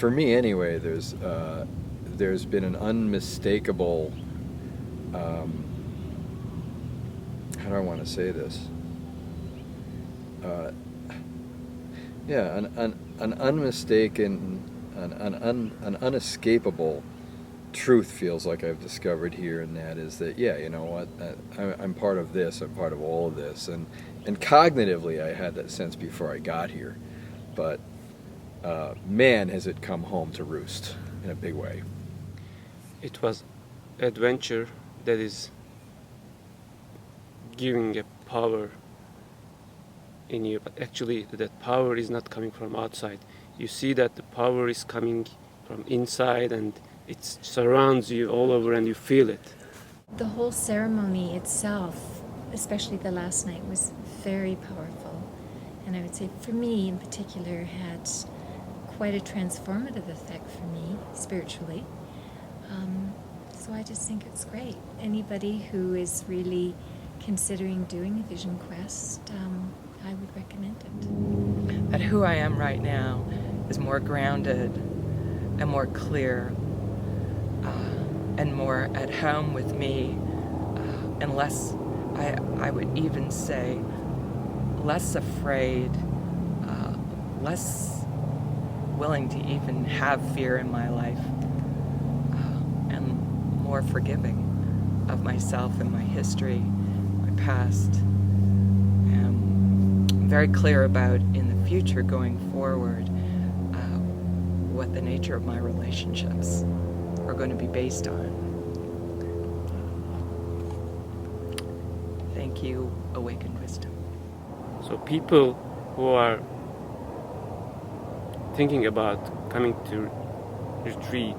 for me anyway, there's been an unmistakable, how do I want to say this? Uh, yeah, an unmistaken, an unescapable truth feels like I've discovered here, and that is that, yeah, you know what, I'm part of this, I'm part of all of this, and cognitively I had that sense before I got here, but man, has it come home to roost in a big way. It was adventure that is giving a power in you, but actually that power is not coming from outside. You see that the power is coming from inside, and it surrounds you all over and you feel it. The whole ceremony itself, especially the last night, was very powerful. And I would say for me in particular had quite a transformative effect for me spiritually. So I just think it's great. Anybody who is really considering doing a vision quest, I would recommend it. That who I am right now is more grounded and more clear and more at home with me, and less, I would even say, less afraid, less willing to even have fear in my life, and more forgiving of myself and my history, my past. I'm very clear about in the future going forward what the nature of my relationships are going to be based on. Thank you, Awakened Wisdom. So people who are thinking about coming to retreat,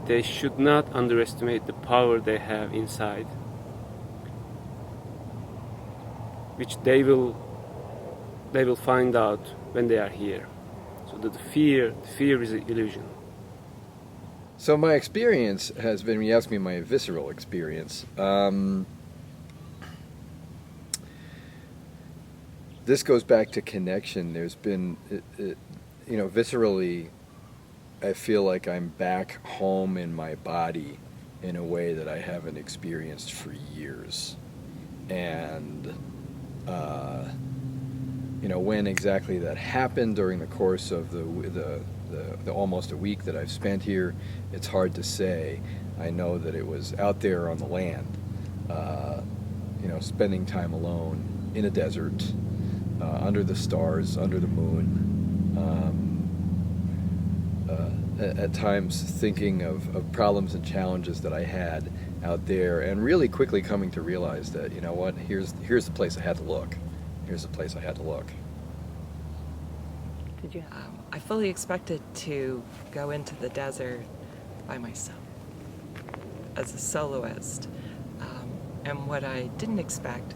they should not underestimate the power they have inside, which they will find out when they are here. So that the fear is an illusion. So my experience has been, when you ask me my visceral experience, this goes back to connection. There's been, viscerally, I feel like I'm back home in my body in a way that I haven't experienced for years. And, when exactly that happened during the course of the almost a week that I've spent here, it's hard to say. I know that it was out there on the land, spending time alone in a desert, under the stars, under the moon, at times thinking of problems and challenges that I had out there, and really quickly coming to realize that, you know what, here's the place I had to look. Here's the place I had to look. I fully expected to go into the desert by myself as a soloist. And what I didn't expect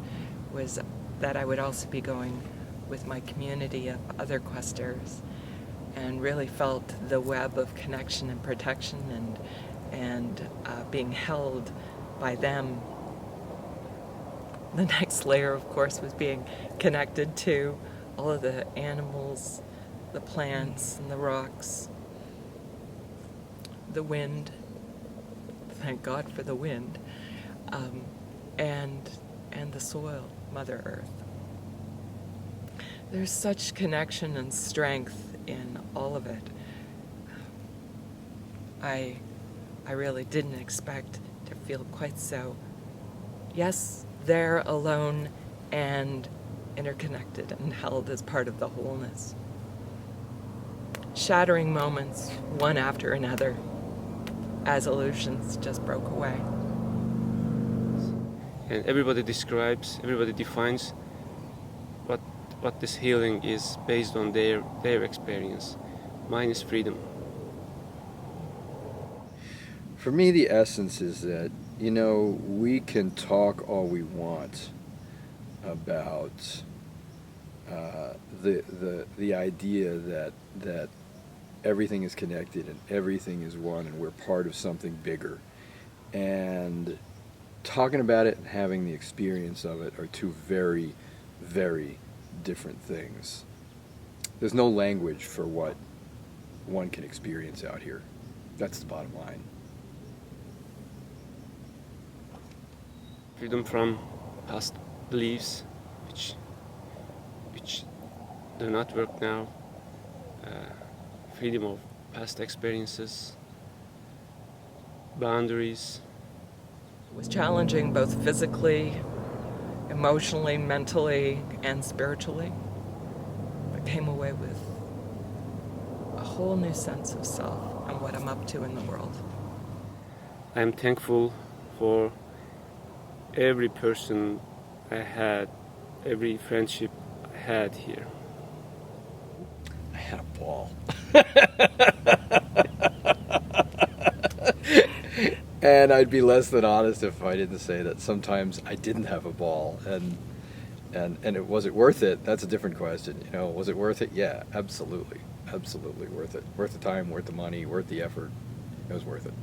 was that I would also be going with my community of other questers, and really felt the web of connection and protection and being held by them. The next layer, of course, was being connected to all of the animals, the plants and the rocks, the wind. Thank God for the wind, and the soil, Mother Earth. There's such connection and strength in all of it. I really didn't expect to feel quite so, yes, there alone and interconnected and held as part of the wholeness. Shattering moments, one after another, as illusions just broke away. And everybody defines what this healing is based on their experience. Mine is freedom. For me, the essence is that, we can talk all we want about the idea that everything is connected and everything is one and we're part of something bigger. And talking about it and having the experience of it are two very, very different things. There's no language for what one can experience out here. That's the bottom line. Freedom from past beliefs, which do not work now. Freedom of past experiences, boundaries. It was challenging both physically, emotionally, mentally, and spiritually. I came away with a whole new sense of self and what I'm up to in the world. I am thankful for every person I had, every friendship I had here. I had a ball. And I'd be less than honest if I didn't say that sometimes I didn't have a ball, and was it worth it? That's a different question. You know, was it worth it? Yeah, absolutely worth it. Worth the time, worth the money, worth the effort. It was worth it.